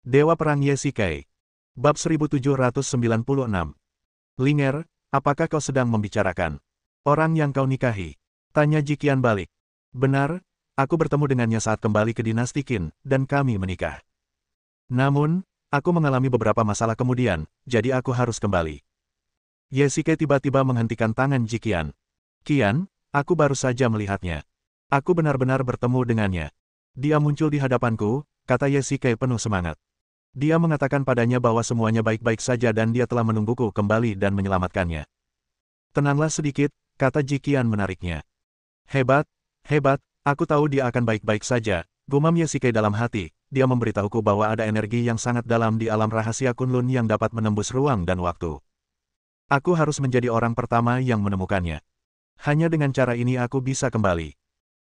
Dewa Perang Yesikai. Bab 1796. Linger, apakah kau sedang membicarakan orang yang kau nikahi? Tanya Jikian balik. Benar, aku bertemu dengannya saat kembali ke dinasti Qin, dan kami menikah. Namun, aku mengalami beberapa masalah kemudian, jadi aku harus kembali. Yesikai tiba-tiba menghentikan tangan Jikian. Kian, aku baru saja melihatnya. Aku benar-benar bertemu dengannya. Dia muncul di hadapanku, kata Yesikai penuh semangat. Dia mengatakan padanya bahwa semuanya baik-baik saja dan dia telah menungguku kembali dan menyelamatkannya. Tenanglah sedikit, kata Jikian menariknya. Hebat, hebat, aku tahu dia akan baik-baik saja, gumam Yesikai dalam hati. Dia memberitahuku bahwa ada energi yang sangat dalam di alam rahasia Kunlun yang dapat menembus ruang dan waktu. Aku harus menjadi orang pertama yang menemukannya. Hanya dengan cara ini aku bisa kembali.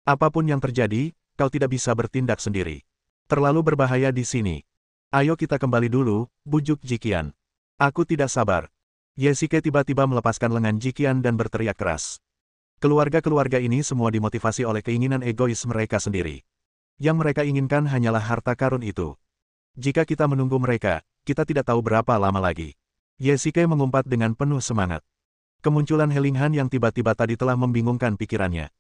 Apapun yang terjadi, kau tidak bisa bertindak sendiri. Terlalu berbahaya di sini. Ayo kita kembali dulu, bujuk Jikian. Aku tidak sabar. Yesikai tiba-tiba melepaskan lengan Jikian dan berteriak keras. Keluarga-keluarga ini semua dimotivasi oleh keinginan egois mereka sendiri. Yang mereka inginkan hanyalah harta karun itu. Jika kita menunggu mereka, kita tidak tahu berapa lama lagi. Yesikai mengumpat dengan penuh semangat. Kemunculan Helinghan yang tiba-tiba tadi telah membingungkan pikirannya.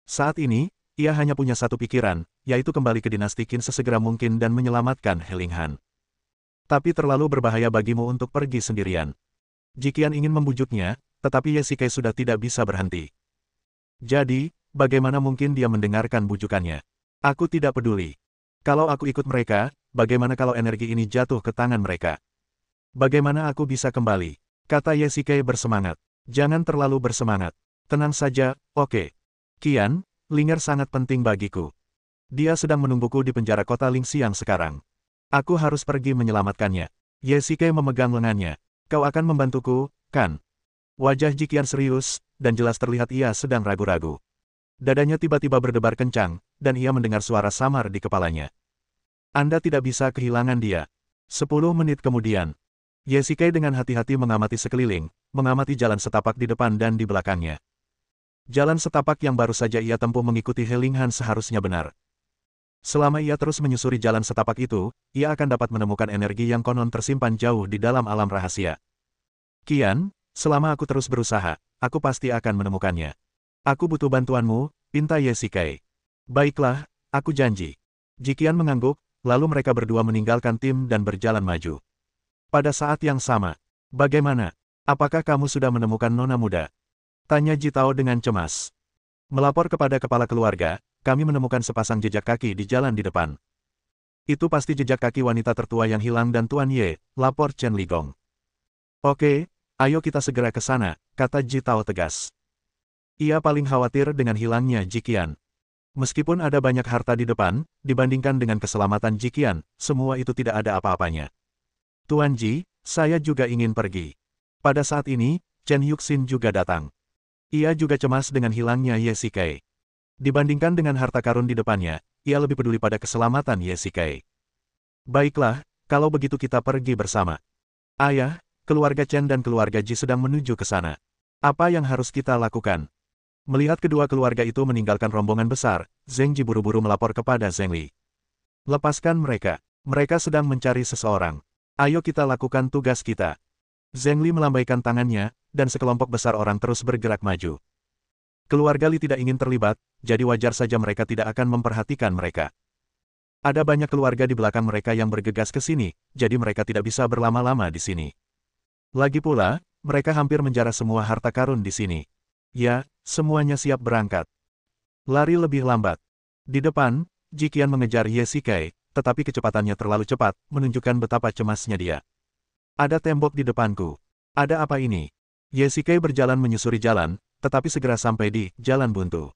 Saat ini, ia hanya punya satu pikiran, yaitu kembali ke dinasti Qin sesegera mungkin dan menyelamatkan Helinghan. Tapi terlalu berbahaya bagimu untuk pergi sendirian. Jikian ingin membujuknya, tetapi Yesikai sudah tidak bisa berhenti. Jadi, bagaimana mungkin dia mendengarkan bujukannya? Aku tidak peduli. Kalau aku ikut mereka, bagaimana kalau energi ini jatuh ke tangan mereka? Bagaimana aku bisa kembali? Kata Yesikai bersemangat. Jangan terlalu bersemangat. Tenang saja, oke. Kian, Linger sangat penting bagiku. Dia sedang menungguku di penjara kota Lingxiang sekarang. Aku harus pergi menyelamatkannya. Yesikai memegang lengannya. Kau akan membantuku, kan? Wajah Jikian serius, dan jelas terlihat ia sedang ragu-ragu. Dadanya tiba-tiba berdebar kencang, dan ia mendengar suara samar di kepalanya. Anda tidak bisa kehilangan dia. 10 menit kemudian. Yesikai dengan hati-hati mengamati sekeliling, mengamati jalan setapak di depan dan di belakangnya. Jalan setapak yang baru saja ia tempuh mengikuti Helinghan seharusnya benar. Selama ia terus menyusuri jalan setapak itu, ia akan dapat menemukan energi yang konon tersimpan jauh di dalam alam rahasia. Kian, selama aku terus berusaha, aku pasti akan menemukannya. Aku butuh bantuanmu, pinta Yesikai. Baiklah, aku janji. Jikian mengangguk, lalu mereka berdua meninggalkan tim dan berjalan maju. Pada saat yang sama, bagaimana? Apakah kamu sudah menemukan nona muda? Tanya Jitao dengan cemas. Melapor kepada kepala keluarga, kami menemukan sepasang jejak kaki di jalan di depan. Itu pasti jejak kaki wanita tertua yang hilang dan Tuan Ye, lapor Chen Ligong. Oke, ayo kita segera ke sana, kata Jitao tegas. Ia paling khawatir dengan hilangnya Jikian. Meskipun ada banyak harta di depan, dibandingkan dengan keselamatan Jikian, semua itu tidak ada apa-apanya. Tuan Ji, saya juga ingin pergi. Pada saat ini, Chen Yuxin juga datang. Ia juga cemas dengan hilangnya Yesikai. Dibandingkan dengan harta karun di depannya, ia lebih peduli pada keselamatan Yesikai. Baiklah, kalau begitu kita pergi bersama. Ayah, keluarga Chen dan keluarga Ji sedang menuju ke sana. Apa yang harus kita lakukan? Melihat kedua keluarga itu meninggalkan rombongan besar, Zheng Ji buru-buru melapor kepada Zheng Li. Lepaskan mereka. Mereka sedang mencari seseorang. Ayo kita lakukan tugas kita. Zheng Li melambaikan tangannya, dan sekelompok besar orang terus bergerak maju. Keluarga Li tidak ingin terlibat, jadi wajar saja mereka tidak akan memperhatikan mereka. Ada banyak keluarga di belakang mereka yang bergegas ke sini, jadi mereka tidak bisa berlama-lama di sini. Lagi pula, mereka hampir menjarah semua harta karun di sini. Ya, semuanya siap berangkat. Lari lebih lambat. Di depan, Jikian mengejar Yesikai, tetapi kecepatannya terlalu cepat, menunjukkan betapa cemasnya dia. Ada tembok di depanku. Ada apa ini? Yesikai berjalan menyusuri jalan, tetapi segera sampai di jalan buntu.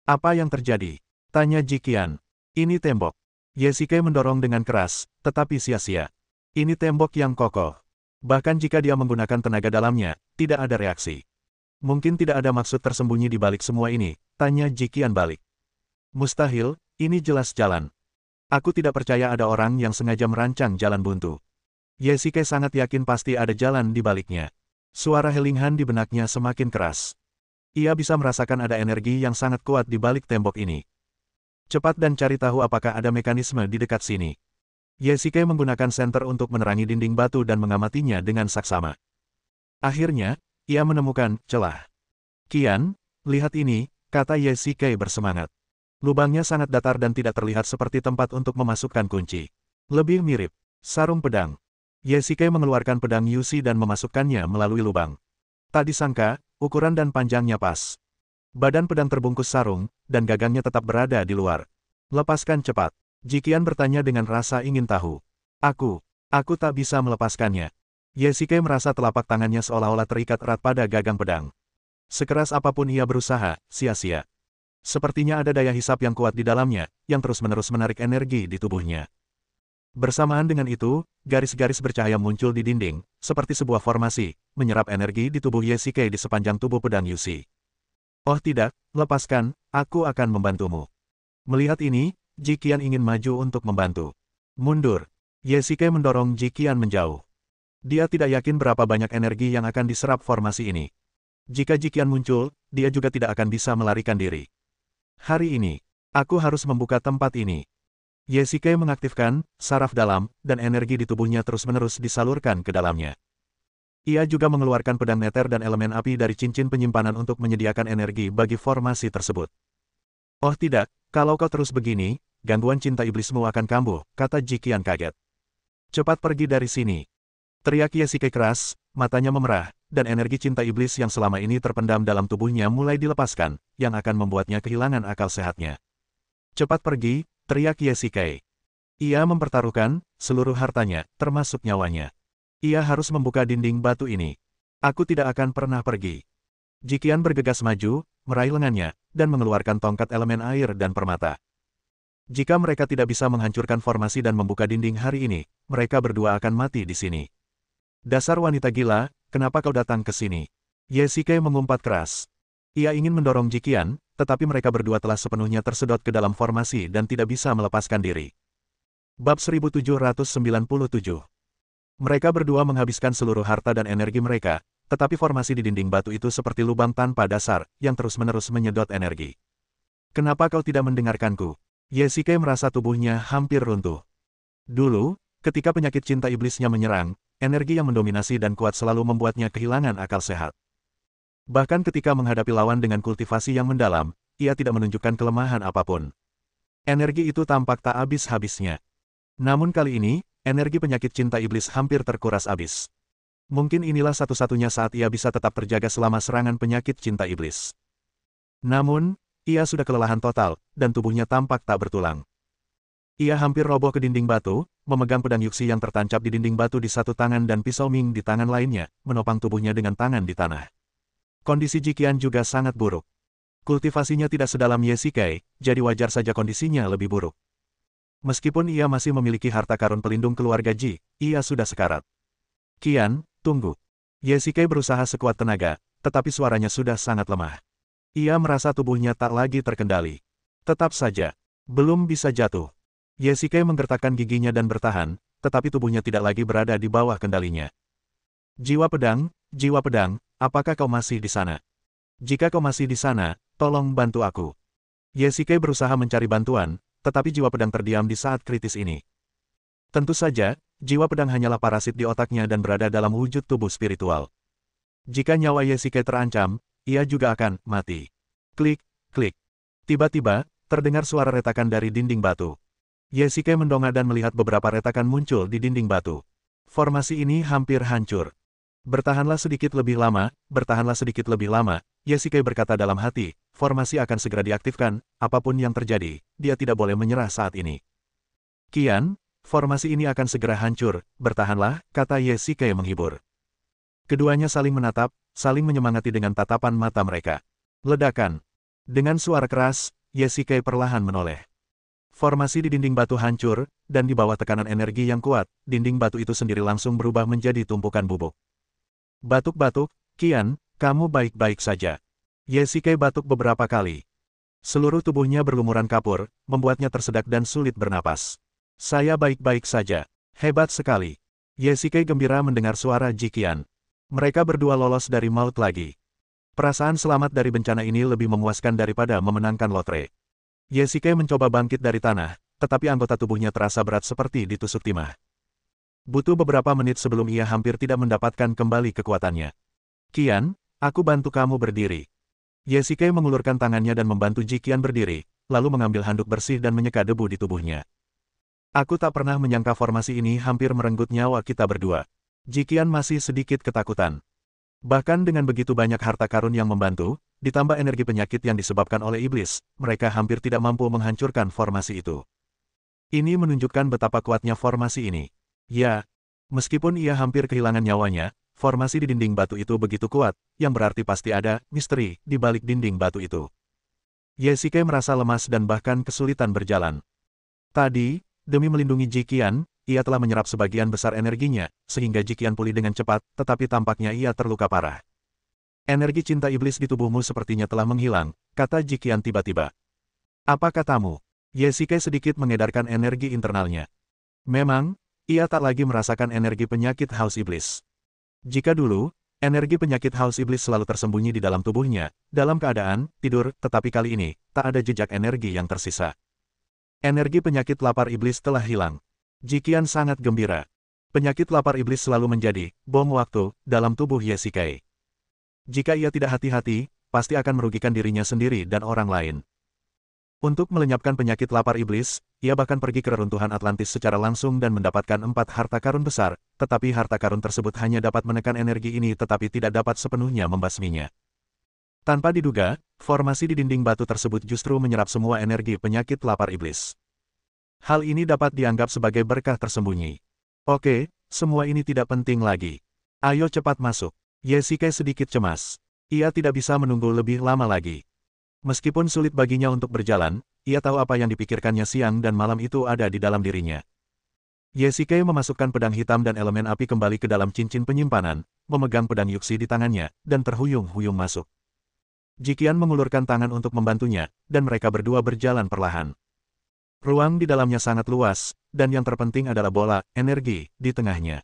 Apa yang terjadi? Tanya Jikian. Ini tembok. Yesikai mendorong dengan keras, tetapi sia-sia. Ini tembok yang kokoh. Bahkan jika dia menggunakan tenaga dalamnya, tidak ada reaksi. Mungkin tidak ada maksud tersembunyi di balik semua ini, tanya Jikian balik. Mustahil, ini jelas jalan. Aku tidak percaya ada orang yang sengaja merancang jalan buntu. Yesikai sangat yakin pasti ada jalan di baliknya. Suara Helinghan di benaknya semakin keras. Ia bisa merasakan ada energi yang sangat kuat di balik tembok ini. Cepat dan cari tahu apakah ada mekanisme di dekat sini. Yesike menggunakan senter untuk menerangi dinding batu dan mengamatinya dengan saksama. Akhirnya, ia menemukan celah. Qian, lihat ini, kata Yesike bersemangat. Lubangnya sangat datar dan tidak terlihat seperti tempat untuk memasukkan kunci. Lebih mirip sarung pedang. Yesike mengeluarkan pedang Yushi dan memasukkannya melalui lubang. Tak disangka, ukuran dan panjangnya pas. Badan pedang terbungkus sarung, dan gagangnya tetap berada di luar. Lepaskan cepat. Jikian bertanya dengan rasa ingin tahu. Aku tak bisa melepaskannya. Yesike merasa telapak tangannya seolah-olah terikat erat pada gagang pedang. Sekeras apapun ia berusaha, sia-sia. Sepertinya ada daya hisap yang kuat di dalamnya, yang terus-menerus menarik energi di tubuhnya. Bersamaan dengan itu, garis-garis bercahaya muncul di dinding, seperti sebuah formasi, menyerap energi di tubuh Yesike di sepanjang tubuh pedang Yushi. Oh tidak, lepaskan, aku akan membantumu. Melihat ini, Jikian ingin maju untuk membantu. Mundur. Yesike mendorong Jikian menjauh. Dia tidak yakin berapa banyak energi yang akan diserap formasi ini. Jika Jikian muncul, dia juga tidak akan bisa melarikan diri. Hari ini, aku harus membuka tempat ini. Yesike mengaktifkan saraf dalam, dan energi di tubuhnya terus-menerus disalurkan ke dalamnya. Ia juga mengeluarkan pedang neter dan elemen api dari cincin penyimpanan untuk menyediakan energi bagi formasi tersebut. Oh tidak, kalau kau terus begini, gangguan cinta iblismu akan kambuh, kata Jikian kaget. Cepat pergi dari sini. Teriak Yesike keras, matanya memerah, dan energi cinta iblis yang selama ini terpendam dalam tubuhnya mulai dilepaskan, yang akan membuatnya kehilangan akal sehatnya. Cepat pergi, teriak Yesike. Ia mempertaruhkan seluruh hartanya, termasuk nyawanya. Ia harus membuka dinding batu ini. Aku tidak akan pernah pergi. Jikian bergegas maju, meraih lengannya, dan mengeluarkan tongkat elemen air dan permata. Jika mereka tidak bisa menghancurkan formasi dan membuka dinding hari ini, mereka berdua akan mati di sini. Dasar wanita gila, kenapa kau datang ke sini? Yesike mengumpat keras. Ia ingin mendorong Jikian, tetapi mereka berdua telah sepenuhnya tersedot ke dalam formasi dan tidak bisa melepaskan diri. Bab 1797. Mereka berdua menghabiskan seluruh harta dan energi mereka, tetapi formasi di dinding batu itu seperti lubang tanpa dasar, yang terus-menerus menyedot energi. Kenapa kau tidak mendengarkanku? Yesike merasa tubuhnya hampir runtuh. Dulu, ketika penyakit cinta iblisnya menyerang, energi yang mendominasi dan kuat selalu membuatnya kehilangan akal sehat. Bahkan ketika menghadapi lawan dengan kultivasi yang mendalam, ia tidak menunjukkan kelemahan apapun. Energi itu tampak tak habis-habisnya. Namun kali ini, energi penyakit cinta iblis hampir terkuras habis. Mungkin inilah satu-satunya saat ia bisa tetap terjaga selama serangan penyakit cinta iblis. Namun, ia sudah kelelahan total, dan tubuhnya tampak tak bertulang. Ia hampir roboh ke dinding batu, memegang pedang Yuxi yang tertancap di dinding batu di satu tangan dan pisau Ming di tangan lainnya, menopang tubuhnya dengan tangan di tanah. Kondisi Jikian juga sangat buruk. Kultivasinya tidak sedalam Yesike, jadi wajar saja kondisinya lebih buruk. Meskipun ia masih memiliki harta karun pelindung keluarga Ji, ia sudah sekarat. Qian, tunggu. Yesike berusaha sekuat tenaga, tetapi suaranya sudah sangat lemah. Ia merasa tubuhnya tak lagi terkendali. Tetap saja, belum bisa jatuh. Yesike menggertakkan giginya dan bertahan, tetapi tubuhnya tidak lagi berada di bawah kendalinya. Jiwa pedang, apakah kau masih di sana? Jika kau masih di sana, tolong bantu aku. Yesike berusaha mencari bantuan, tetapi jiwa pedang terdiam di saat kritis ini. Tentu saja, jiwa pedang hanyalah parasit di otaknya dan berada dalam wujud tubuh spiritual. Jika nyawa Yesike terancam, ia juga akan mati. Klik, klik. Tiba-tiba, terdengar suara retakan dari dinding batu. Yesike mendongak dan melihat beberapa retakan muncul di dinding batu. Formasi ini hampir hancur. Bertahanlah sedikit lebih lama, bertahanlah sedikit lebih lama, Yesike berkata dalam hati, formasi akan segera diaktifkan, apapun yang terjadi, dia tidak boleh menyerah saat ini. Qian, formasi ini akan segera hancur, bertahanlah, kata Yesike menghibur. Keduanya saling menatap, saling menyemangati dengan tatapan mata mereka. Ledakan. Dengan suara keras, Yesike perlahan menoleh. Formasi di dinding batu hancur, dan di bawah tekanan energi yang kuat, dinding batu itu sendiri langsung berubah menjadi tumpukan bubuk. Batuk-batuk, Qian, kamu baik-baik saja. Yesike batuk beberapa kali. Seluruh tubuhnya berlumuran kapur, membuatnya tersedak dan sulit bernapas. Saya baik-baik saja. Hebat sekali. Yesike gembira mendengar suara Jikian. Mereka berdua lolos dari maut lagi. Perasaan selamat dari bencana ini lebih memuaskan daripada memenangkan lotre. Yesike mencoba bangkit dari tanah, tetapi anggota tubuhnya terasa berat seperti ditusuk timah. Butuh beberapa menit sebelum ia hampir tidak mendapatkan kembali kekuatannya. Qian, aku bantu kamu berdiri. Ye Shikai mengulurkan tangannya dan membantu Ji Qian berdiri, lalu mengambil handuk bersih dan menyeka debu di tubuhnya. Aku tak pernah menyangka formasi ini hampir merenggut nyawa kita berdua. Ji Qian masih sedikit ketakutan. Bahkan dengan begitu banyak harta karun yang membantu, ditambah energi penyakit yang disebabkan oleh iblis, mereka hampir tidak mampu menghancurkan formasi itu. Ini menunjukkan betapa kuatnya formasi ini. Ya, meskipun ia hampir kehilangan nyawanya, formasi di dinding batu itu begitu kuat, yang berarti pasti ada misteri di balik dinding batu itu. Ye Shikai merasa lemas dan bahkan kesulitan berjalan. Tadi, demi melindungi Ji Qian, ia telah menyerap sebagian besar energinya, sehingga Ji Qian pulih dengan cepat, tetapi tampaknya ia terluka parah. Energi cinta iblis di tubuhmu sepertinya telah menghilang, kata Ji Qian tiba-tiba. Apa katamu? Ye Shikai sedikit mengedarkan energi internalnya. Memang, ia tak lagi merasakan energi penyakit haus iblis. Jika dulu, energi penyakit haus iblis selalu tersembunyi di dalam tubuhnya, dalam keadaan tidur, tetapi kali ini, tak ada jejak energi yang tersisa. Energi penyakit lapar iblis telah hilang. Ji Qian sangat gembira. Penyakit lapar iblis selalu menjadi bom waktu dalam tubuh Ye Shikai. Jika ia tidak hati-hati, pasti akan merugikan dirinya sendiri dan orang lain. Untuk melenyapkan penyakit lapar iblis, ia bahkan pergi ke reruntuhan Atlantis secara langsung dan mendapatkan 4 harta karun besar, tetapi harta karun tersebut hanya dapat menekan energi ini tetapi tidak dapat sepenuhnya membasminya. Tanpa diduga, formasi di dinding batu tersebut justru menyerap semua energi penyakit lapar iblis. Hal ini dapat dianggap sebagai berkah tersembunyi. Oke, semua ini tidak penting lagi. Ayo cepat masuk. Ye Shikai sedikit cemas. Ia tidak bisa menunggu lebih lama lagi. Meskipun sulit baginya untuk berjalan, ia tahu apa yang dipikirkannya siang dan malam itu ada di dalam dirinya. Ye Shikai memasukkan pedang hitam dan elemen api kembali ke dalam cincin penyimpanan, memegang pedang Yuxi di tangannya, dan terhuyung-huyung masuk. Ji Qian mengulurkan tangan untuk membantunya, dan mereka berdua berjalan perlahan. Ruang di dalamnya sangat luas, dan yang terpenting adalah bola energi di tengahnya.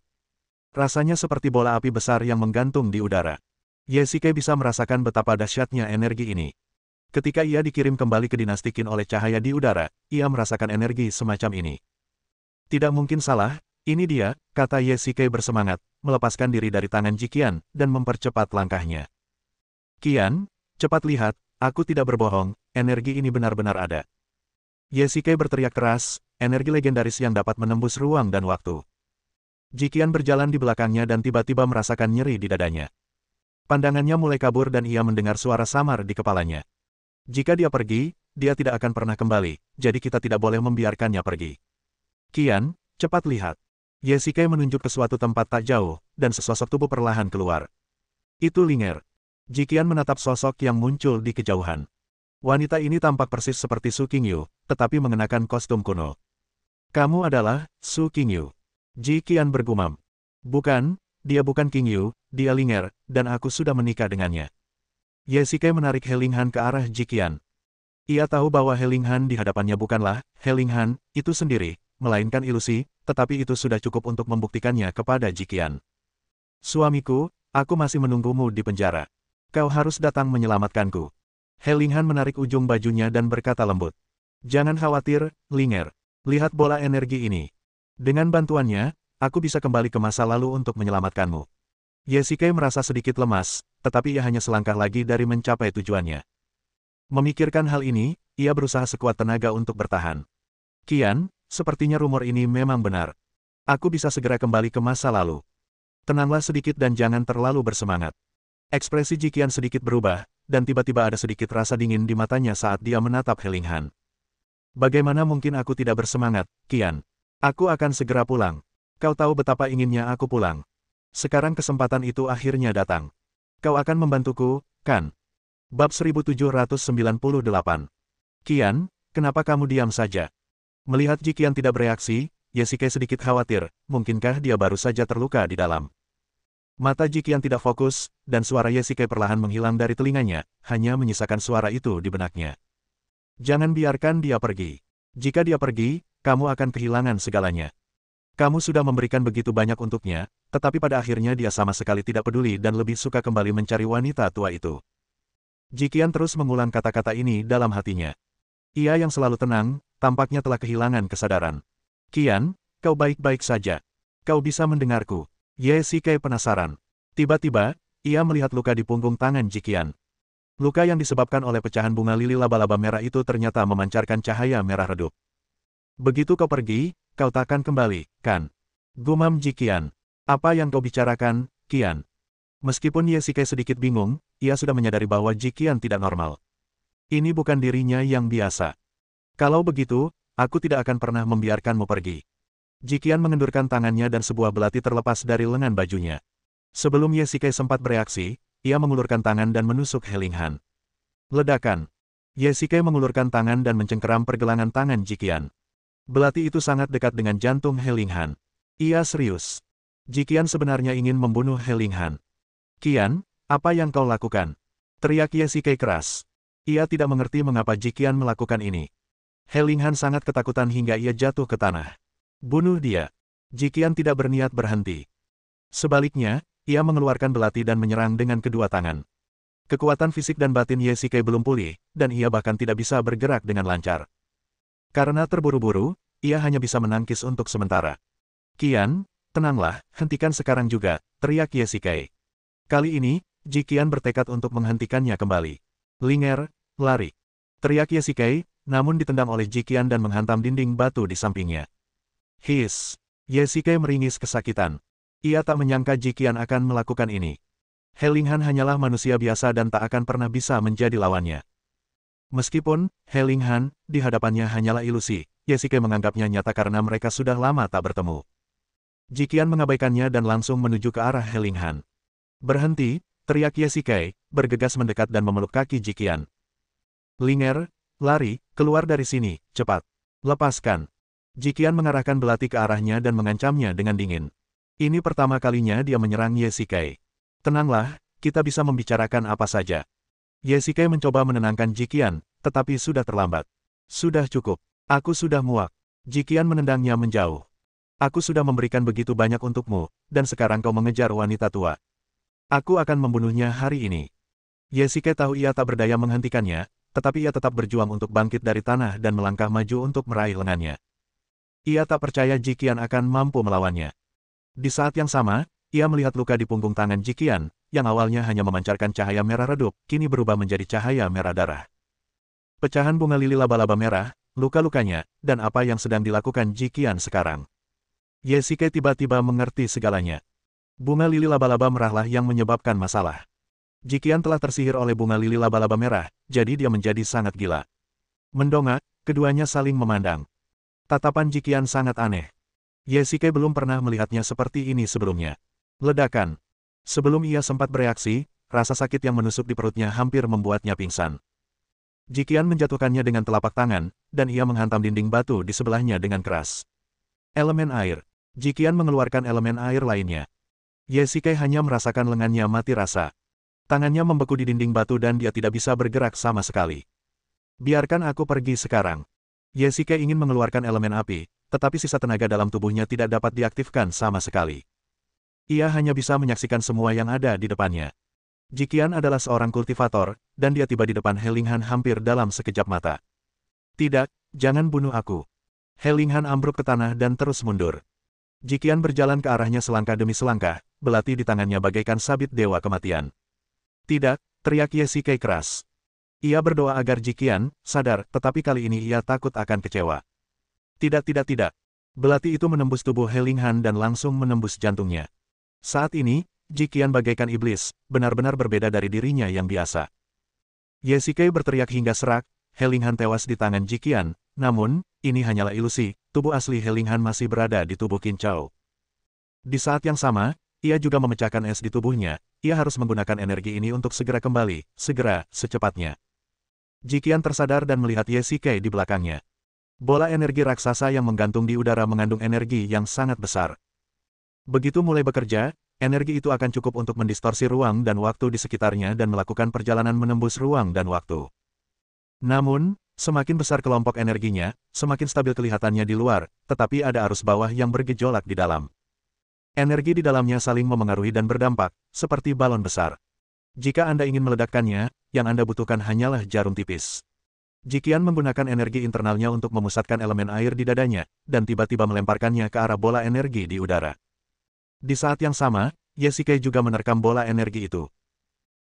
Rasanya seperti bola api besar yang menggantung di udara. Ye Shikai bisa merasakan betapa dahsyatnya energi ini. Ketika ia dikirim kembali ke dinasti Qin oleh cahaya di udara, ia merasakan energi semacam ini. Tidak mungkin salah, ini dia, kata Ye Shikai bersemangat, melepaskan diri dari tangan Ji Qian, dan mempercepat langkahnya. Qian, cepat lihat, aku tidak berbohong, energi ini benar-benar ada. Ye Shikai berteriak keras, energi legendaris yang dapat menembus ruang dan waktu. Ji Qian berjalan di belakangnya dan tiba-tiba merasakan nyeri di dadanya. Pandangannya mulai kabur dan ia mendengar suara samar di kepalanya. Jika dia pergi, dia tidak akan pernah kembali, jadi kita tidak boleh membiarkannya pergi. Qian, cepat lihat. Ye Shikai menunjuk ke suatu tempat tak jauh, dan sesosok tubuh perlahan keluar. Itu Linger. Ji Qian menatap sosok yang muncul di kejauhan. Wanita ini tampak persis seperti Su Qingyu, tetapi mengenakan kostum kuno. Kamu adalah Su Qingyu. Ji Qian bergumam. Bukan, dia bukan Qingyu, dia Linger, dan aku sudah menikah dengannya. Ye Shikai menarik He Linghan ke arah Ji Qian. Ia tahu bahwa He Linghan di hadapannya bukanlah He Linghan itu sendiri, melainkan ilusi, tetapi itu sudah cukup untuk membuktikannya kepada Ji Qian. Suamiku, aku masih menunggumu di penjara. Kau harus datang menyelamatkanku. He Linghan menarik ujung bajunya dan berkata lembut. Jangan khawatir, Linger. Lihat bola energi ini. Dengan bantuannya, aku bisa kembali ke masa lalu untuk menyelamatkanmu. Ye Shikai merasa sedikit lemas, tetapi ia hanya selangkah lagi dari mencapai tujuannya. Memikirkan hal ini, ia berusaha sekuat tenaga untuk bertahan. Qian, sepertinya rumor ini memang benar. Aku bisa segera kembali ke masa lalu. Tenanglah sedikit dan jangan terlalu bersemangat. Ekspresi Ji Qian sedikit berubah, dan tiba-tiba ada sedikit rasa dingin di matanya saat dia menatap He Linghan. Bagaimana mungkin aku tidak bersemangat, Qian? Aku akan segera pulang. Kau tahu betapa inginnya aku pulang. Sekarang kesempatan itu akhirnya datang. Kau akan membantuku, kan? Bab 1798. Qian, kenapa kamu diam saja? Melihat Ji Qian tidak bereaksi, Ye Shikai sedikit khawatir, mungkinkah dia baru saja terluka di dalam. Mata Ji Qian tidak fokus, dan suara Ye Shikai perlahan menghilang dari telinganya, hanya menyisakan suara itu di benaknya. Jangan biarkan dia pergi. Jika dia pergi, kamu akan kehilangan segalanya. Kamu sudah memberikan begitu banyak untuknya, tetapi pada akhirnya dia sama sekali tidak peduli dan lebih suka kembali mencari wanita tua itu. Ji Qian terus mengulang kata-kata ini dalam hatinya. Ia yang selalu tenang, tampaknya telah kehilangan kesadaran. Qian, kau baik-baik saja. Kau bisa mendengarku. Ye Shikai penasaran. Tiba-tiba, ia melihat luka di punggung tangan Jiqian. Luka yang disebabkan oleh pecahan bunga lili laba-laba merah itu ternyata memancarkan cahaya merah redup. Begitu kau pergi, kau takkan kembali, kan? Gumam Jiqian. Apa yang kau bicarakan, Qian? Meskipun Ye Shikai sedikit bingung, ia sudah menyadari bahwa Jiqian tidak normal. Ini bukan dirinya yang biasa. Kalau begitu, aku tidak akan pernah membiarkanmu pergi. Jiqian mengendurkan tangannya dan sebuah belati terlepas dari lengan bajunya. Sebelum Ye Shikai sempat bereaksi, ia mengulurkan tangan dan menusuk He Linghan. Ledakan. Ye Shikai mengulurkan tangan dan mencengkeram pergelangan tangan Jiqian. Belati itu sangat dekat dengan jantung He Linghan. Ia serius. Jiqian sebenarnya ingin membunuh He Linghan. Qian, apa yang kau lakukan? Teriak Ye Shikai keras. Ia tidak mengerti mengapa Jiqian melakukan ini. He Linghan sangat ketakutan hingga ia jatuh ke tanah. Bunuh dia. Jiqian tidak berniat berhenti. Sebaliknya, ia mengeluarkan belati dan menyerang dengan kedua tangan. Kekuatan fisik dan batin Ye Shikai belum pulih, dan ia bahkan tidak bisa bergerak dengan lancar. Karena terburu-buru, ia hanya bisa menangkis untuk sementara. Qian, tenanglah, hentikan sekarang juga, teriak Ye Shikai. Kali ini, Jiqian bertekad untuk menghentikannya kembali. Linger, lari. Teriak Ye Shikai, namun ditendang oleh Jiqian dan menghantam dinding batu di sampingnya. Hiss. Ye Shikai meringis kesakitan. Ia tak menyangka Jiqian akan melakukan ini. He Linghan hanyalah manusia biasa dan tak akan pernah bisa menjadi lawannya. Meskipun, He Linghan, di hadapannya hanyalah ilusi, Ye Shikai menganggapnya nyata karena mereka sudah lama tak bertemu. Jiqian mengabaikannya dan langsung menuju ke arah He Linghan. Berhenti, teriak Ye Shikai, bergegas mendekat dan memeluk kaki Jiqian. Linger, lari, keluar dari sini, cepat. Lepaskan. Jiqian mengarahkan belati ke arahnya dan mengancamnya dengan dingin. Ini pertama kalinya dia menyerang Ye Shikai. Tenanglah, kita bisa membicarakan apa saja. Ye Shikai mencoba menenangkan Jiqian, tetapi sudah terlambat. Sudah cukup. Aku sudah muak. Jiqian menendangnya menjauh. Aku sudah memberikan begitu banyak untukmu, dan sekarang kau mengejar wanita tua. Aku akan membunuhnya hari ini. Ye Shikai tahu ia tak berdaya menghentikannya, tetapi ia tetap berjuang untuk bangkit dari tanah dan melangkah maju untuk meraih lengannya. Ia tak percaya Jiqian akan mampu melawannya. Di saat yang sama, ia melihat luka di punggung tangan Jiqian, yang awalnya hanya memancarkan cahaya merah redup, kini berubah menjadi cahaya merah darah. Pecahan bunga lili laba-laba merah, luka-lukanya, dan apa yang sedang dilakukan Jiqian sekarang. Ye Shikai tiba-tiba mengerti segalanya. Bunga lili laba-laba merahlah yang menyebabkan masalah. Jiqian telah tersihir oleh bunga lili laba-laba merah, jadi dia menjadi sangat gila. Mendongak, keduanya saling memandang. Tatapan Jiqian sangat aneh. Ye Shikai belum pernah melihatnya seperti ini sebelumnya. Ledakan. Sebelum ia sempat bereaksi, rasa sakit yang menusuk di perutnya hampir membuatnya pingsan. Jiqian menjatuhkannya dengan telapak tangan, dan ia menghantam dinding batu di sebelahnya dengan keras. Elemen air. Jiqian mengeluarkan elemen air lainnya. Ye Shikai hanya merasakan lengannya mati rasa. Tangannya membeku di dinding batu dan dia tidak bisa bergerak sama sekali. Biarkan aku pergi sekarang. Ye Shikai ingin mengeluarkan elemen api, tetapi sisa tenaga dalam tubuhnya tidak dapat diaktifkan sama sekali. Ia hanya bisa menyaksikan semua yang ada di depannya. Jiqian adalah seorang kultivator, dan dia tiba di depan He Linghan hampir dalam sekejap mata. Tidak, jangan bunuh aku. He Linghan ambruk ke tanah dan terus mundur. Jiqian berjalan ke arahnya selangkah demi selangkah, belati di tangannya bagaikan sabit dewa kematian. Tidak, teriak Ye Shikai keras. Ia berdoa agar Jiqian sadar, tetapi kali ini ia takut akan kecewa. Tidak. Belati itu menembus tubuh He Linghan dan langsung menembus jantungnya. Saat ini, Jiqian bagaikan iblis, benar-benar berbeda dari dirinya yang biasa. Ye Shikai berteriak hingga serak, He Linghan tewas di tangan Jiqian, namun, ini hanyalah ilusi, tubuh asli He Linghan masih berada di tubuh Qin Chao. Di saat yang sama, ia juga memecahkan es di tubuhnya, ia harus menggunakan energi ini untuk segera kembali, segera, secepatnya. Jiqian tersadar dan melihat Ye Shikai di belakangnya. Bola energi raksasa yang menggantung di udara mengandung energi yang sangat besar. Begitu mulai bekerja, energi itu akan cukup untuk mendistorsi ruang dan waktu di sekitarnya dan melakukan perjalanan menembus ruang dan waktu. Namun, semakin besar kelompok energinya, semakin stabil kelihatannya di luar, tetapi ada arus bawah yang bergejolak di dalam. Energi di dalamnya saling memengaruhi dan berdampak, seperti balon besar. Jika Anda ingin meledakkannya, yang Anda butuhkan hanyalah jarum tipis. Jiqian menggunakan energi internalnya untuk memusatkan elemen air di dadanya, dan tiba-tiba melemparkannya ke arah bola energi di udara. Di saat yang sama, Ye Shikai juga menerkam bola energi itu.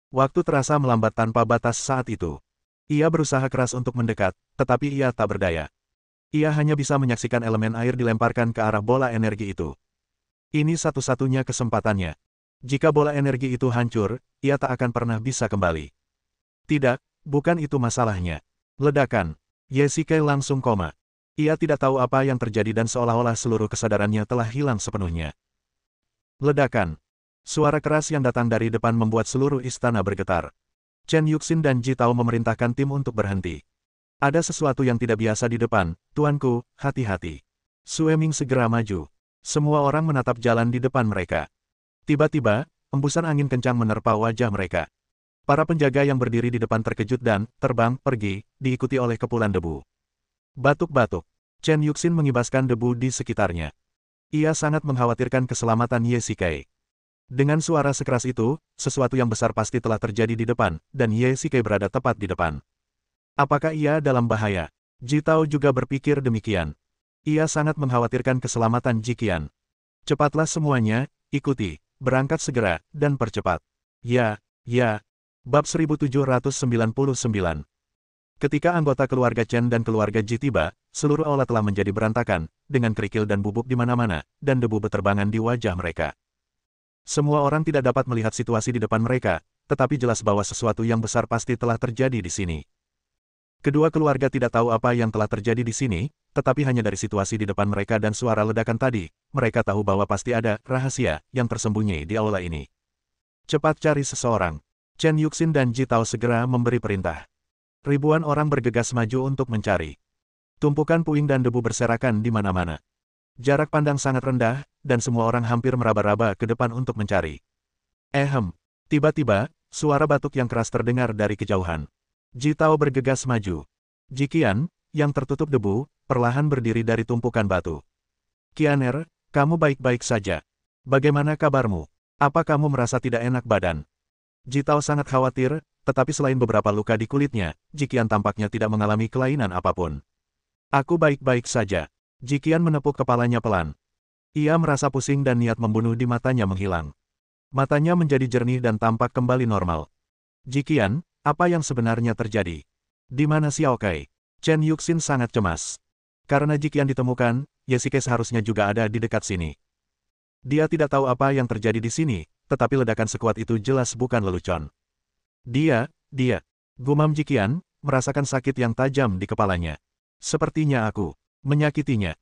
Waktu terasa melambat tanpa batas saat itu. Ia berusaha keras untuk mendekat, tetapi ia tak berdaya. Ia hanya bisa menyaksikan elemen air dilemparkan ke arah bola energi itu. Ini satu-satunya kesempatannya. Jika bola energi itu hancur, ia tak akan pernah bisa kembali. Tidak, bukan itu masalahnya. Ledakan. Ye Shikai langsung koma. Ia tidak tahu apa yang terjadi dan seolah-olah seluruh kesadarannya telah hilang sepenuhnya. Ledakan. Suara keras yang datang dari depan membuat seluruh istana bergetar. Chen Yuxin dan Ji Tao memerintahkan tim untuk berhenti. Ada sesuatu yang tidak biasa di depan, tuanku, hati-hati. Sue Ming segera maju. Semua orang menatap jalan di depan mereka. Tiba-tiba, embusan angin kencang menerpa wajah mereka. Para penjaga yang berdiri di depan terkejut dan terbang pergi, diikuti oleh kepulan debu. Batuk-batuk. Chen Yuxin mengibaskan debu di sekitarnya. Ia sangat mengkhawatirkan keselamatan Ye Shikai. Dengan suara sekeras itu, sesuatu yang besar pasti telah terjadi di depan, dan Ye Shikai berada tepat di depan. Apakah ia dalam bahaya? Ji Tao juga berpikir demikian. Ia sangat mengkhawatirkan keselamatan Jiqian. Cepatlah semuanya, ikuti, berangkat segera, dan percepat. Ya. Bab 1799. Ketika anggota keluarga Chen dan keluarga Ji tiba, seluruh aula telah menjadi berantakan, dengan kerikil dan bubuk di mana-mana, dan debu beterbangan di wajah mereka. Semua orang tidak dapat melihat situasi di depan mereka, tetapi jelas bahwa sesuatu yang besar pasti telah terjadi di sini. Kedua keluarga tidak tahu apa yang telah terjadi di sini, tetapi hanya dari situasi di depan mereka dan suara ledakan tadi, mereka tahu bahwa pasti ada rahasia yang tersembunyi di aula ini. Cepat cari seseorang. Chen Yuxin dan Ji Tao segera memberi perintah. Ribuan orang bergegas maju untuk mencari. Tumpukan puing dan debu berserakan di mana-mana. Jarak pandang sangat rendah, dan semua orang hampir meraba-raba ke depan untuk mencari. Tiba-tiba, suara batuk yang keras terdengar dari kejauhan. Ji Tao bergegas maju. Jiqian, yang tertutup debu, perlahan berdiri dari tumpukan batu. Qianer, kamu baik-baik saja. Bagaimana kabarmu? Apa kamu merasa tidak enak badan? Ji Tao sangat khawatir, tetapi selain beberapa luka di kulitnya, Jiqian tampaknya tidak mengalami kelainan apapun. Aku baik-baik saja. Jiqian menepuk kepalanya pelan. Ia merasa pusing dan niat membunuh di matanya menghilang. Matanya menjadi jernih dan tampak kembali normal. Jiqian, apa yang sebenarnya terjadi? Di mana Xiao Kai? Chen Yuxin sangat cemas. Karena Jiqian ditemukan, Ye Shikai seharusnya juga ada di dekat sini. Dia tidak tahu apa yang terjadi di sini, tetapi ledakan sekuat itu jelas bukan lelucon. Dia, gumam Jiqian, merasakan sakit yang tajam di kepalanya. Sepertinya aku menyakitinya.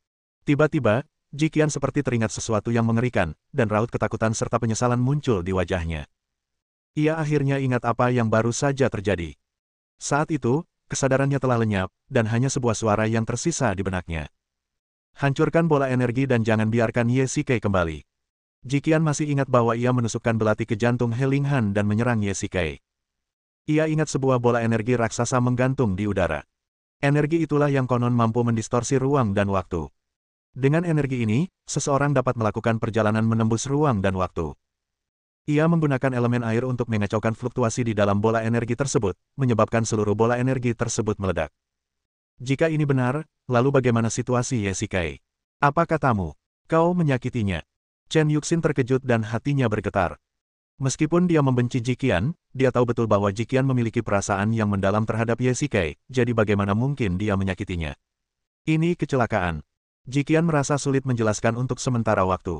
Tiba-tiba, Jiqian seperti teringat sesuatu yang mengerikan, dan raut ketakutan serta penyesalan muncul di wajahnya. Ia akhirnya ingat apa yang baru saja terjadi. Saat itu, kesadarannya telah lenyap, dan hanya sebuah suara yang tersisa di benaknya. Hancurkan bola energi dan jangan biarkan Ye Shikai kembali. Jiqian masih ingat bahwa ia menusukkan belati ke jantung He Linghan dan menyerang Ye Shikai. Ia ingat sebuah bola energi raksasa menggantung di udara. Energi itulah yang konon mampu mendistorsi ruang dan waktu. Dengan energi ini, seseorang dapat melakukan perjalanan menembus ruang dan waktu. Ia menggunakan elemen air untuk mengacaukan fluktuasi di dalam bola energi tersebut, menyebabkan seluruh bola energi tersebut meledak. Jika ini benar, lalu bagaimana situasi Ye Shikai? Apa katamu? Kau menyakitinya? Chen Yuxin terkejut dan hatinya bergetar. Meskipun dia membenci Jiqian, dia tahu betul bahwa Jiqian memiliki perasaan yang mendalam terhadap Ye Shikai, jadi bagaimana mungkin dia menyakitinya? Ini kecelakaan. Jiqian merasa sulit menjelaskan untuk sementara waktu.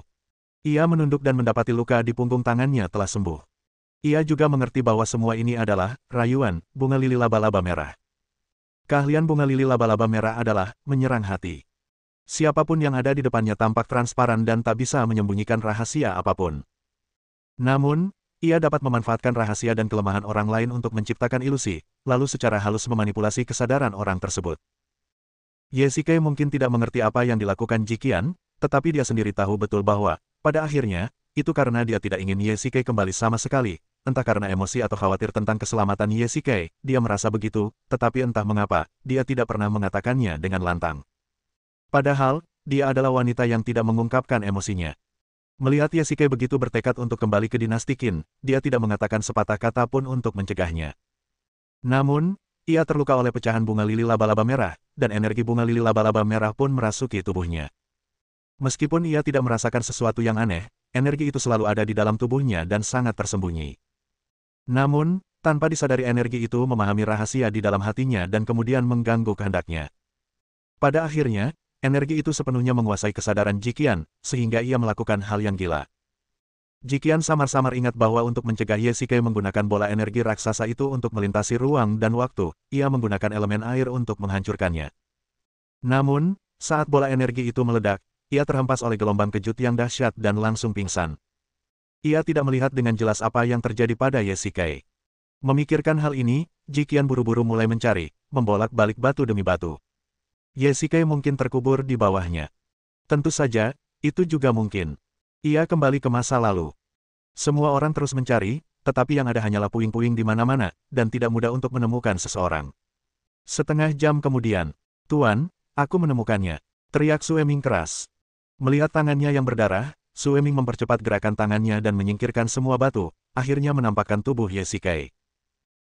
Ia menunduk dan mendapati luka di punggung tangannya telah sembuh. Ia juga mengerti bahwa semua ini adalah rayuan bunga lili laba-laba merah. Keahlian bunga lili laba-laba merah adalah menyerang hati. Siapapun yang ada di depannya tampak transparan dan tak bisa menyembunyikan rahasia apapun. Namun, ia dapat memanfaatkan rahasia dan kelemahan orang lain untuk menciptakan ilusi, lalu secara halus memanipulasi kesadaran orang tersebut. Ye Shikai mungkin tidak mengerti apa yang dilakukan Jiqian, tetapi dia sendiri tahu betul bahwa, pada akhirnya, itu karena dia tidak ingin Ye Shikai kembali sama sekali, entah karena emosi atau khawatir tentang keselamatan Ye Shikai, dia merasa begitu, tetapi entah mengapa, dia tidak pernah mengatakannya dengan lantang. Padahal, dia adalah wanita yang tidak mengungkapkan emosinya. Melihat Ye Shikai begitu bertekad untuk kembali ke dinasti Qin, dia tidak mengatakan sepatah kata pun untuk mencegahnya. Namun, Ia terluka oleh pecahan bunga lili laba-laba merah, dan energi bunga lili laba-laba merah pun merasuki tubuhnya. Meskipun ia tidak merasakan sesuatu yang aneh, energi itu selalu ada di dalam tubuhnya dan sangat tersembunyi. Namun, tanpa disadari energi itu memahami rahasia di dalam hatinya dan kemudian mengganggu kehendaknya. Pada akhirnya, energi itu sepenuhnya menguasai kesadaran Jiqian, sehingga ia melakukan hal yang gila. Jiqian samar-samar ingat bahwa untuk mencegah Ye Shikai menggunakan bola energi raksasa itu untuk melintasi ruang dan waktu, ia menggunakan elemen air untuk menghancurkannya. Namun, saat bola energi itu meledak, ia terhempas oleh gelombang kejut yang dahsyat dan langsung pingsan. Ia tidak melihat dengan jelas apa yang terjadi pada Ye Shikai. Memikirkan hal ini, Jiqian buru-buru mulai mencari, membolak-balik batu demi batu. Ye Shikai mungkin terkubur di bawahnya. Tentu saja, itu juga mungkin. Ia kembali ke masa lalu. Semua orang terus mencari, tetapi yang ada hanyalah puing-puing di mana-mana, dan tidak mudah untuk menemukan seseorang. Setengah jam kemudian, "Tuan, aku menemukannya," teriak Sueming keras. Melihat tangannya yang berdarah, Sueming mempercepat gerakan tangannya dan menyingkirkan semua batu, akhirnya menampakkan tubuh Ye Shikai.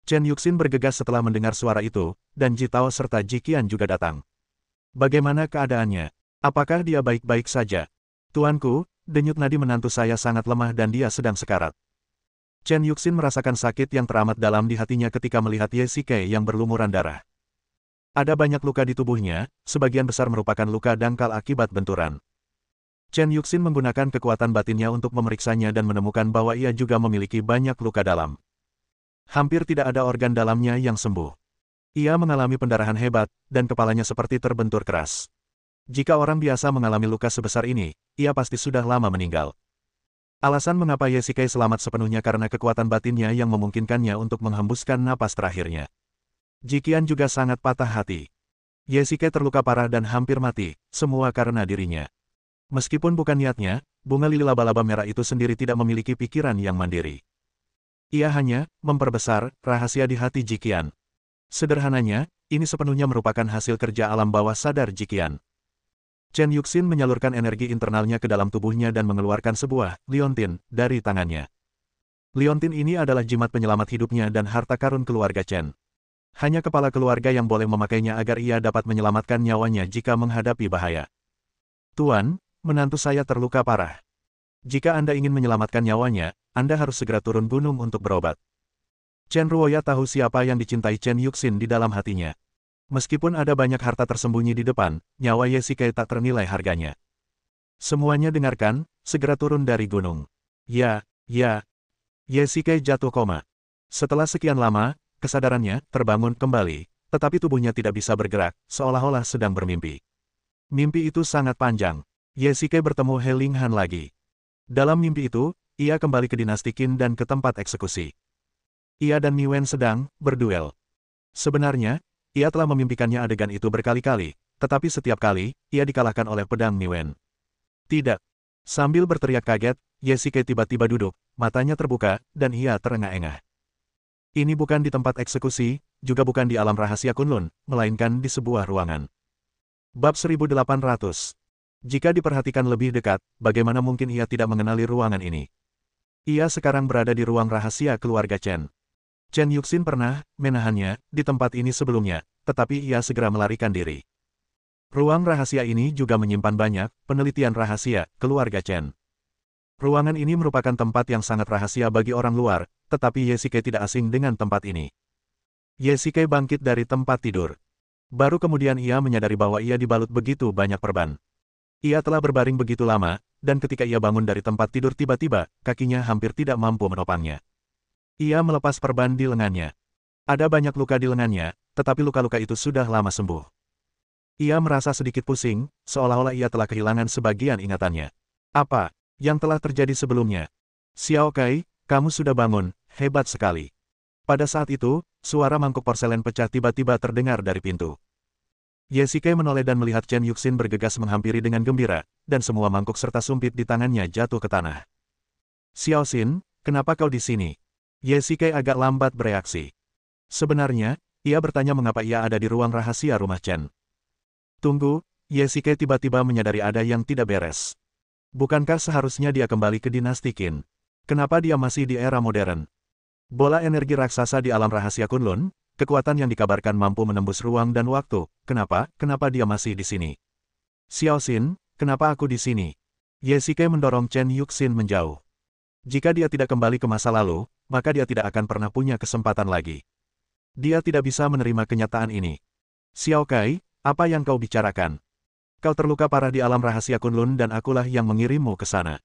Chen Yuxin bergegas setelah mendengar suara itu, dan Ji Tao serta Jiqian juga datang. "Bagaimana keadaannya? Apakah dia baik-baik saja?" "Tuanku, denyut nadi menantu saya sangat lemah dan dia sedang sekarat." Chen Yuxin merasakan sakit yang teramat dalam di hatinya ketika melihat Ye Shikai yang berlumuran darah. Ada banyak luka di tubuhnya, sebagian besar merupakan luka dangkal akibat benturan. Chen Yuxin menggunakan kekuatan batinnya untuk memeriksanya dan menemukan bahwa ia juga memiliki banyak luka dalam. Hampir tidak ada organ dalamnya yang sembuh. Ia mengalami pendarahan hebat, dan kepalanya seperti terbentur keras. Jika orang biasa mengalami luka sebesar ini, ia pasti sudah lama meninggal. Alasan mengapa Ye Shikai selamat sepenuhnya karena kekuatan batinnya yang memungkinkannya untuk menghembuskan napas terakhirnya. Jiqian juga sangat patah hati. Ye Shikai terluka parah dan hampir mati, semua karena dirinya. Meskipun bukan niatnya, bunga lili laba-laba merah itu sendiri tidak memiliki pikiran yang mandiri. Ia hanya memperbesar rahasia di hati Jiqian. Sederhananya, ini sepenuhnya merupakan hasil kerja alam bawah sadar Jiqian. Chen Yuxin menyalurkan energi internalnya ke dalam tubuhnya dan mengeluarkan sebuah liontin dari tangannya. Liontin ini adalah jimat penyelamat hidupnya dan harta karun keluarga Chen. Hanya kepala keluarga yang boleh memakainya agar ia dapat menyelamatkan nyawanya jika menghadapi bahaya. "Tuan, menantu saya terluka parah. Jika Anda ingin menyelamatkan nyawanya, Anda harus segera turun gunung untuk berobat." Chen Ruoya tahu siapa yang dicintai Chen Yuxin di dalam hatinya. Meskipun ada banyak harta tersembunyi di depan, nyawa Ye Shikai tak ternilai harganya. "Semuanya dengarkan, segera turun dari gunung." Ya. Ye Shikai jatuh koma. Setelah sekian lama, kesadarannya terbangun kembali, tetapi tubuhnya tidak bisa bergerak, seolah-olah sedang bermimpi. Mimpi itu sangat panjang. Ye Shikai bertemu He Linghan lagi. Dalam mimpi itu, ia kembali ke dinasti Qin dan ke tempat eksekusi. Ia dan Mi Wen sedang berduel. Sebenarnya, ia telah memimpikannya adegan itu berkali-kali, tetapi setiap kali, ia dikalahkan oleh pedang Mi Wen. "Tidak." Sambil berteriak kaget, Ye Shikai tiba-tiba duduk, matanya terbuka, dan ia terengah-engah. Ini bukan di tempat eksekusi, juga bukan di alam rahasia Kunlun, melainkan di sebuah ruangan. Bab 1800. Jika diperhatikan lebih dekat, bagaimana mungkin ia tidak mengenali ruangan ini? Ia sekarang berada di ruang rahasia keluarga Chen. Chen Yuxin pernah menahannya di tempat ini sebelumnya, tetapi ia segera melarikan diri. Ruang rahasia ini juga menyimpan banyak penelitian rahasia keluarga Chen. Ruangan ini merupakan tempat yang sangat rahasia bagi orang luar, tetapi Ye Shikai tidak asing dengan tempat ini. Ye Shikai bangkit dari tempat tidur. Baru kemudian ia menyadari bahwa ia dibalut begitu banyak perban. Ia telah berbaring begitu lama, dan ketika ia bangun dari tempat tidur tiba-tiba, kakinya hampir tidak mampu menopangnya. Ia melepas perban di lengannya. Ada banyak luka di lengannya, tetapi luka-luka itu sudah lama sembuh. Ia merasa sedikit pusing, seolah-olah ia telah kehilangan sebagian ingatannya. "Apa yang telah terjadi sebelumnya?" "Xiao Kai, kamu sudah bangun, hebat sekali." Pada saat itu, suara mangkuk porselen pecah tiba-tiba terdengar dari pintu. Ye Shikai menoleh dan melihat Chen Yuxin bergegas menghampiri dengan gembira, dan semua mangkuk serta sumpit di tangannya jatuh ke tanah. "Xiao Xin, kenapa kau di sini?" Ye Shikai agak lambat bereaksi. Sebenarnya, ia bertanya mengapa ia ada di ruang rahasia rumah Chen. Tunggu, Ye Shikai tiba-tiba menyadari ada yang tidak beres. Bukankah seharusnya dia kembali ke dinasti Qin? Kenapa dia masih di era modern? Bola energi raksasa di alam rahasia Kunlun, Kekuatan yang dikabarkan mampu menembus ruang dan waktu. Kenapa dia masih di sini? Xiao Xin, kenapa aku di sini? Ye Xike mendorong Chen Yuxin menjauh. Jika dia tidak kembali ke masa lalu, maka dia tidak akan pernah punya kesempatan lagi. Dia tidak bisa menerima kenyataan ini. Xiao Kai, apa yang kau bicarakan? Kau terluka parah di alam rahasia Kunlun dan akulah yang mengirimmu ke sana.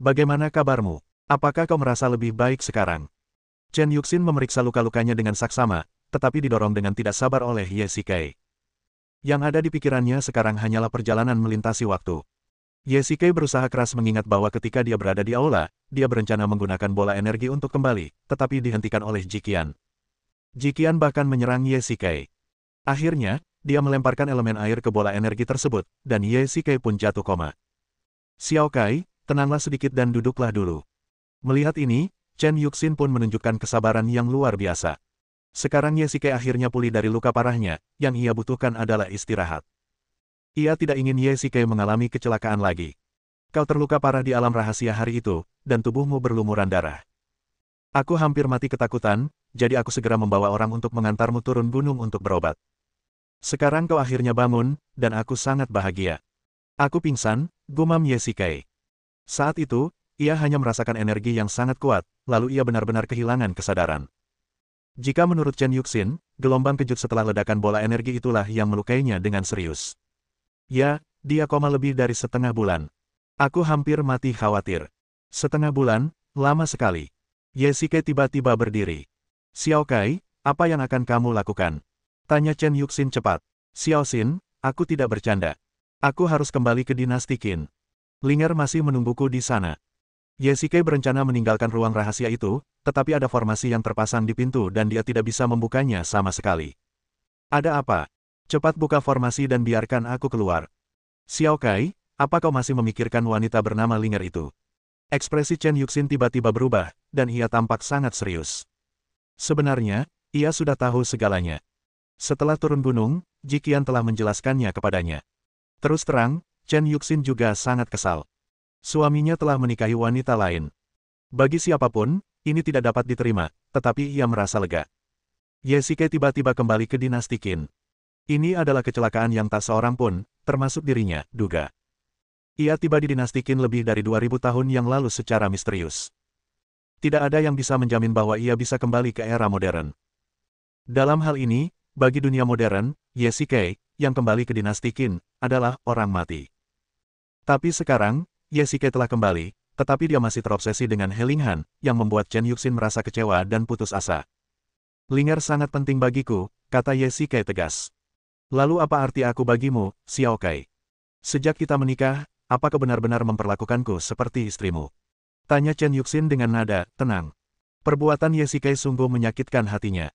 Bagaimana kabarmu? Apakah kau merasa lebih baik sekarang? Chen Yuxin memeriksa luka-lukanya dengan saksama, tetapi didorong dengan tidak sabar oleh Ye Xike. Yang ada di pikirannya sekarang hanyalah perjalanan melintasi waktu. Ye Xike berusaha keras mengingat bahwa ketika dia berada di aula, dia berencana menggunakan bola energi untuk kembali, tetapi dihentikan oleh Jiqian. Jiqian bahkan menyerang Ye Xike. Akhirnya, dia melemparkan elemen air ke bola energi tersebut, dan Ye Xike pun jatuh koma. Xiao Kai, tenanglah sedikit dan duduklah dulu. Melihat ini, Chen Yuxin pun menunjukkan kesabaran yang luar biasa. Sekarang Ye Xike akhirnya pulih dari luka parahnya, yang ia butuhkan adalah istirahat. Ia tidak ingin Ye Xike mengalami kecelakaan lagi. Kau terluka parah di alam rahasia hari itu, dan tubuhmu berlumuran darah. Aku hampir mati ketakutan, jadi aku segera membawa orang untuk mengantarmu turun gunung untuk berobat. Sekarang kau akhirnya bangun, dan aku sangat bahagia. Aku pingsan, gumam Ye Xike. Saat itu, ia hanya merasakan energi yang sangat kuat, lalu ia benar-benar kehilangan kesadaran. Jika menurut Chen Yuxin, gelombang kejut setelah ledakan bola energi itulah yang melukainya dengan serius. Ya, dia koma lebih dari setengah bulan. Aku hampir mati khawatir. Setengah bulan, lama sekali. Ye Xike tiba-tiba berdiri. Xiao Kai, apa yang akan kamu lakukan? Tanya Chen Yuxin cepat. Xiao Xin, aku tidak bercanda. Aku harus kembali ke dinasti Qin. Linger masih menungguku di sana. Ye Xike berencana meninggalkan ruang rahasia itu, tetapi ada formasi yang terpasang di pintu dan dia tidak bisa membukanya sama sekali. Ada apa? Cepat buka formasi dan biarkan aku keluar. Xiao Kai, apa kau masih memikirkan wanita bernama Linger itu? Ekspresi Chen Yuxin tiba-tiba berubah, dan ia tampak sangat serius. Sebenarnya, ia sudah tahu segalanya. Setelah turun gunung, Jiqian telah menjelaskannya kepadanya. Terus terang, Chen Yuxin juga sangat kesal. Suaminya telah menikahi wanita lain. Bagi siapapun, ini tidak dapat diterima, tetapi ia merasa lega. Ye Xike tiba-tiba kembali ke dinasti Qin. Ini adalah kecelakaan yang tak seorang pun, termasuk dirinya, duga. Ia tiba di dinasti Qin lebih dari 2000 tahun yang lalu secara misterius. Tidak ada yang bisa menjamin bahwa ia bisa kembali ke era modern. Dalam hal ini, bagi dunia modern, Ye Xike, yang kembali ke dinasti Qin, adalah orang mati. Tapi sekarang, Ye Xike telah kembali, tetapi dia masih terobsesi dengan He Linghan, yang membuat Chen Yuxin merasa kecewa dan putus asa. Linger sangat penting bagiku, kata Ye Xike tegas. Lalu apa arti aku bagimu, Xiao Kai? Sejak kita menikah, apakah benar-benar memperlakukanku seperti istrimu? Tanya Chen Yuxin dengan nada tenang. Perbuatan Ye Xike sungguh menyakitkan hatinya.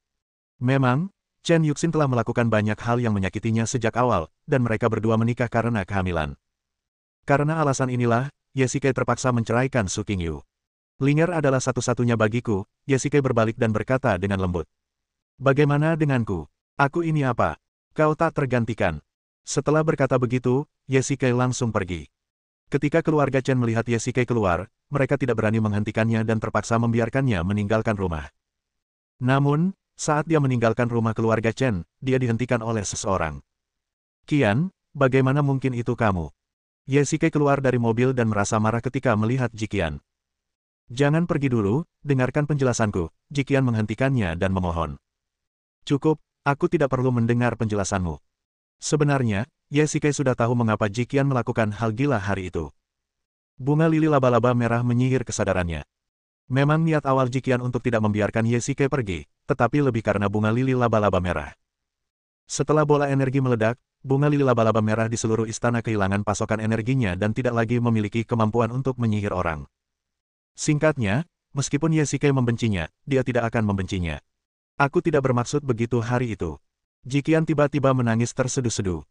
Memang, Chen Yuxin telah melakukan banyak hal yang menyakitinya sejak awal, dan mereka berdua menikah karena kehamilan. Karena alasan inilah, Ye Xike terpaksa menceraikan Su Qingyu. Linger adalah satu-satunya bagiku, Ye Xike berbalik dan berkata dengan lembut. Bagaimana denganku? Aku ini apa? Kau tak tergantikan. Setelah berkata begitu, Ye Xike langsung pergi. Ketika keluarga Chen melihat Ye Xike keluar, mereka tidak berani menghentikannya dan terpaksa membiarkannya meninggalkan rumah. Namun, saat dia meninggalkan rumah keluarga Chen, dia dihentikan oleh seseorang. Qian, bagaimana mungkin itu kamu? Ye Xike keluar dari mobil dan merasa marah ketika melihat Jiqian. Jangan pergi dulu, dengarkan penjelasanku, Jiqian menghentikannya dan memohon. Cukup, aku tidak perlu mendengar penjelasanmu. Sebenarnya, Ye Xike sudah tahu mengapa Jiqian melakukan hal gila hari itu. Bunga lili laba-laba merah menyihir kesadarannya. Memang niat awal Jiqian untuk tidak membiarkan Ye Xike pergi, tetapi lebih karena bunga lili laba-laba merah. Setelah bola energi meledak, bunga lili laba-laba merah di seluruh istana kehilangan pasokan energinya dan tidak lagi memiliki kemampuan untuk menyihir orang. Singkatnya, meskipun Ye Xike membencinya, dia tidak akan membencinya. Aku tidak bermaksud begitu hari itu. Jiqian tiba-tiba menangis terseduh-seduh.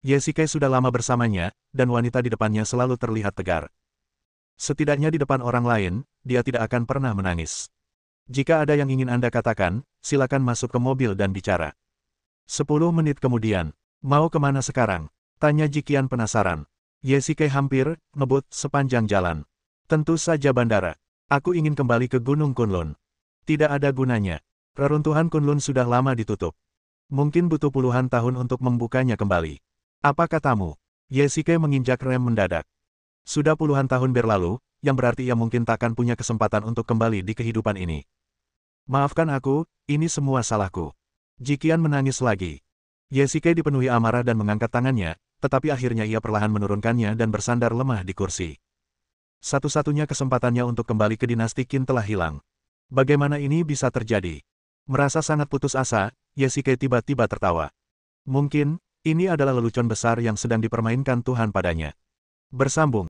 Ye Xike sudah lama bersamanya, dan wanita di depannya selalu terlihat tegar. Setidaknya di depan orang lain, dia tidak akan pernah menangis. Jika ada yang ingin Anda katakan, silakan masuk ke mobil dan bicara. 10 menit kemudian. Mau kemana sekarang? Tanya Jiqian penasaran. Ye Xike hampir ngebut sepanjang jalan. Tentu saja bandara. Aku ingin kembali ke Gunung Kunlun. Tidak ada gunanya. Reruntuhan Kunlun sudah lama ditutup. Mungkin butuh puluhan tahun untuk membukanya kembali. Apa katamu? Yesike menginjak rem mendadak. Sudah puluhan tahun berlalu, yang berarti ia mungkin takkan punya kesempatan untuk kembali di kehidupan ini. Maafkan aku, ini semua salahku. Jikian menangis lagi. Yesike dipenuhi amarah dan mengangkat tangannya, tetapi akhirnya ia perlahan menurunkannya dan bersandar lemah di kursi. Satu-satunya kesempatannya untuk kembali ke dinasti Qin telah hilang. Bagaimana ini bisa terjadi? Merasa sangat putus asa, Yesike tiba-tiba tertawa. Mungkin, ini adalah lelucon besar yang sedang dipermainkan Tuhan padanya. Bersambung.